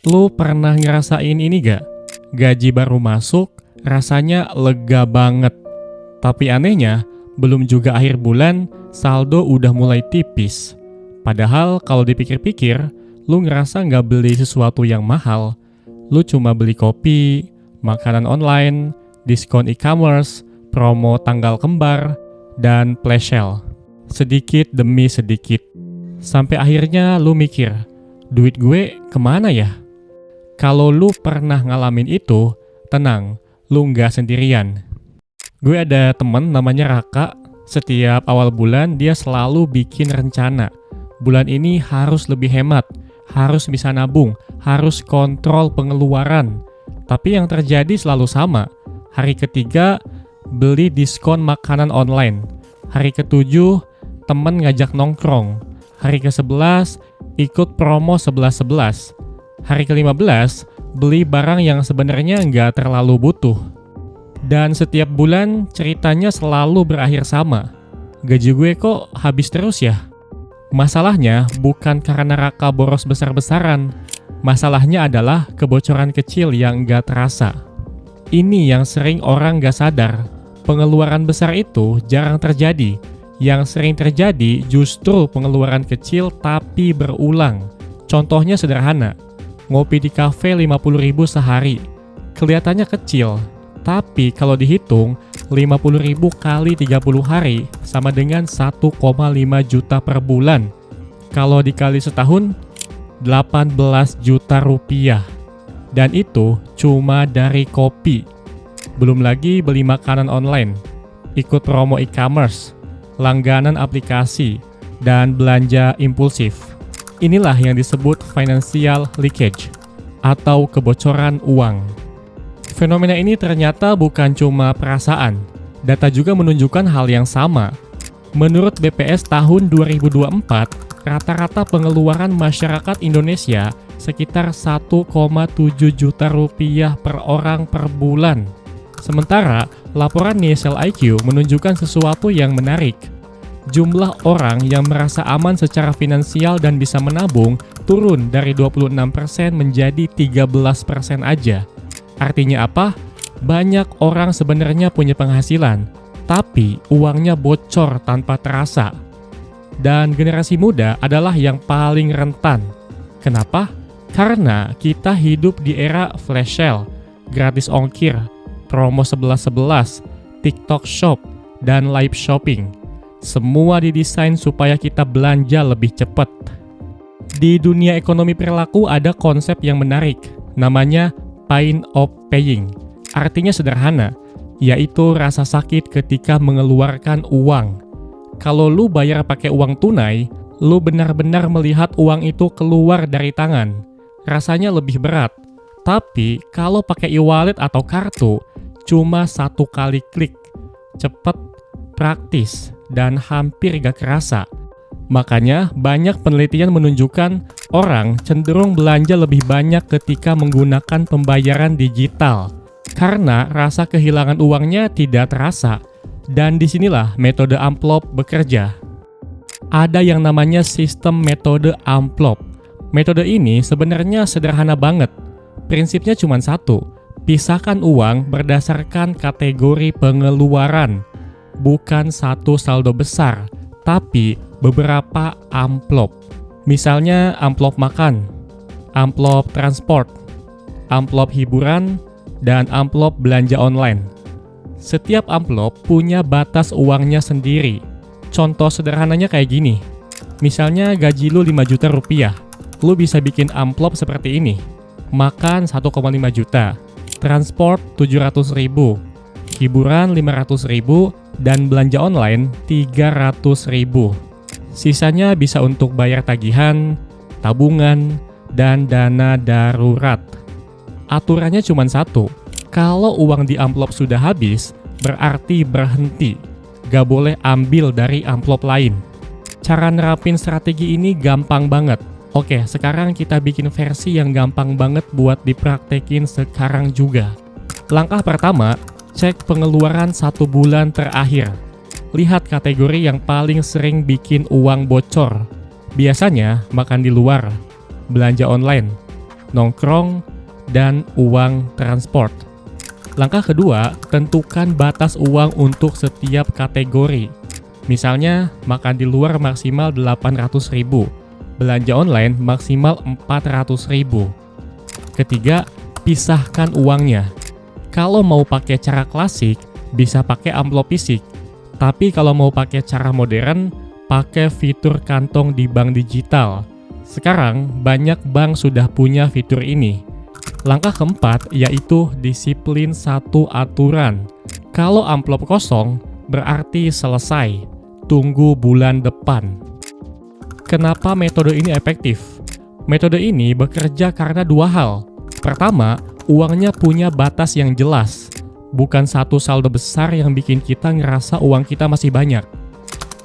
Lu pernah ngerasain ini gak? Gaji baru masuk, rasanya lega banget. Tapi anehnya, belum juga akhir bulan, saldo udah mulai tipis. Padahal kalau dipikir-pikir, lu ngerasa nggak beli sesuatu yang mahal. Lu cuma beli kopi, makanan online, diskon e-commerce, promo tanggal kembar, dan flash sale. Sedikit demi sedikit. Sampai akhirnya lu mikir, duit gue kemana ya? Kalau lu pernah ngalamin itu, tenang, lu nggak sendirian. Gue ada temen namanya Raka, setiap awal bulan dia selalu bikin rencana. Bulan ini harus lebih hemat, harus bisa nabung, harus kontrol pengeluaran. Tapi yang terjadi selalu sama. Hari ketiga, beli diskon makanan online. Hari ketujuh, temen ngajak nongkrong. Hari ke-11, ikut promo 11-11. Hari ke-15, beli barang yang sebenarnya nggak terlalu butuh. Dan setiap bulan ceritanya selalu berakhir sama. Gaji gue kok habis terus ya? Masalahnya bukan karena Raka boros besar-besaran. Masalahnya adalah kebocoran kecil yang nggak terasa. Ini yang sering orang nggak sadar. Pengeluaran besar itu jarang terjadi. Yang sering terjadi justru pengeluaran kecil tapi berulang. Contohnya sederhana. Ngopi di kafe 50.000 sehari. Kelihatannya kecil, tapi kalau dihitung 50.000 kali 30 hari sama dengan 1,5 juta per bulan. Kalau dikali setahun, 18 juta rupiah. Dan itu cuma dari kopi. Belum lagi beli makanan online, ikut promo e-commerce, langganan aplikasi, dan belanja impulsif. Inilah yang disebut financial leakage atau kebocoran uang. Fenomena ini ternyata bukan cuma perasaan. Data juga menunjukkan hal yang sama. Menurut BPS tahun 2024, rata-rata pengeluaran masyarakat Indonesia sekitar 1,7 juta rupiah per orang per bulan. Sementara, laporan Nielsen IQ menunjukkan sesuatu yang menarik. Jumlah orang yang merasa aman secara finansial dan bisa menabung turun dari 26% menjadi 13% aja. Artinya apa? Banyak orang sebenarnya punya penghasilan, tapi uangnya bocor tanpa terasa. Dan generasi muda adalah yang paling rentan. Kenapa? Karena kita hidup di era flash sale, gratis ongkir, promo 11-11, TikTok Shop, dan live shopping. Semua didesain supaya kita belanja lebih cepat. Di dunia ekonomi perilaku ada konsep yang menarik, namanya pain of paying. Artinya sederhana, yaitu rasa sakit ketika mengeluarkan uang. Kalau lu bayar pakai uang tunai, lu benar-benar melihat uang itu keluar dari tangan. Rasanya lebih berat. Tapi kalau pakai e-wallet atau kartu, cuma satu kali klik. Cepet, praktis, dan hampir gak kerasa. Makanya banyak penelitian menunjukkan orang cenderung belanja lebih banyak ketika menggunakan pembayaran digital. Karena rasa kehilangan uangnya tidak terasa. Dan disinilah metode amplop bekerja. Ada yang namanya sistem metode amplop. Metode ini sebenarnya sederhana banget. Prinsipnya cuma satu, pisahkan uang berdasarkan kategori pengeluaran. Bukan satu saldo besar, tapi beberapa amplop. Misalnya amplop makan, amplop transport, amplop hiburan, dan amplop belanja online. Setiap amplop punya batas uangnya sendiri. Contoh sederhananya kayak gini. Misalnya gaji lu 5 juta rupiah. Lu bisa bikin amplop seperti ini. Makan 1,5 juta, transport 700.000, hiburan 500.000, dan belanja online 300.000. Sisanya bisa untuk bayar tagihan, tabungan, dan dana darurat. Aturannya cuma satu, kalau uang di amplop sudah habis, berarti berhenti. Gak boleh ambil dari amplop lain. Cara nerapin strategi ini gampang banget. Oke, sekarang kita bikin versi yang gampang banget buat dipraktekin sekarang juga. Langkah pertama, cek pengeluaran 1 bulan terakhir. Lihat kategori yang paling sering bikin uang bocor. Biasanya makan di luar, belanja online, nongkrong, dan uang transport. Langkah kedua, tentukan batas uang untuk setiap kategori. Misalnya, makan di luar maksimal 800.000, belanja online maksimal 400.000. Ketiga, pisahkan uangnya. Kalau mau pakai cara klasik, bisa pakai amplop fisik. Tapi kalau mau pakai cara modern, pakai fitur kantong di bank digital. Sekarang, banyak bank sudah punya fitur ini. Langkah keempat yaitu disiplin satu aturan. Kalau amplop kosong, berarti selesai. Tunggu bulan depan. Kenapa metode ini efektif? Metode ini bekerja karena dua hal. Pertama, uangnya punya batas yang jelas. Bukan satu saldo besar yang bikin kita ngerasa uang kita masih banyak.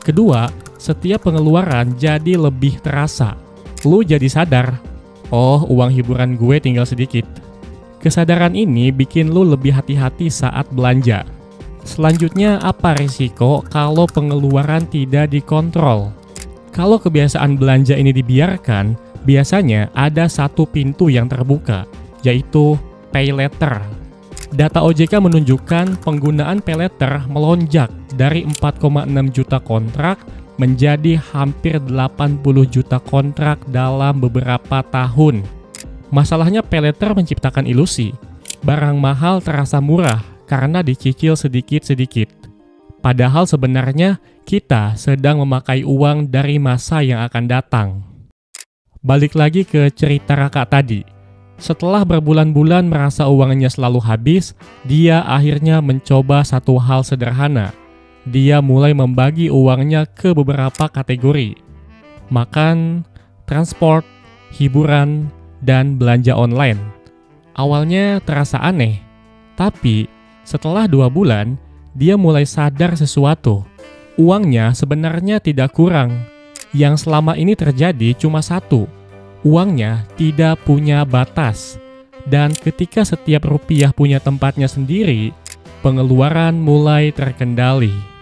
Kedua, setiap pengeluaran jadi lebih terasa. Lu jadi sadar, oh, uang hiburan gue tinggal sedikit. Kesadaran ini bikin lu lebih hati-hati saat belanja. Selanjutnya, apa risiko kalau pengeluaran tidak dikontrol? Kalau kebiasaan belanja ini dibiarkan, biasanya ada satu pintu yang terbuka, yaitu pay later. Data OJK menunjukkan penggunaan pay later melonjak dari 4,6 juta kontrak menjadi hampir 80 juta kontrak dalam beberapa tahun. Masalahnya pay later menciptakan ilusi. Barang mahal terasa murah karena dicicil sedikit-sedikit. Padahal sebenarnya kita sedang memakai uang dari masa yang akan datang. Balik lagi ke cerita Raka tadi. Setelah berbulan-bulan merasa uangnya selalu habis, dia akhirnya mencoba satu hal sederhana. Dia mulai membagi uangnya ke beberapa kategori. Makan, transport, hiburan, dan belanja online. Awalnya terasa aneh, tapi setelah 2 bulan, dia mulai sadar sesuatu. Uangnya sebenarnya tidak kurang. Yang selama ini terjadi cuma satu. Uangnya tidak punya batas. Dan ketika setiap rupiah punya tempatnya sendiri, pengeluaran mulai terkendali.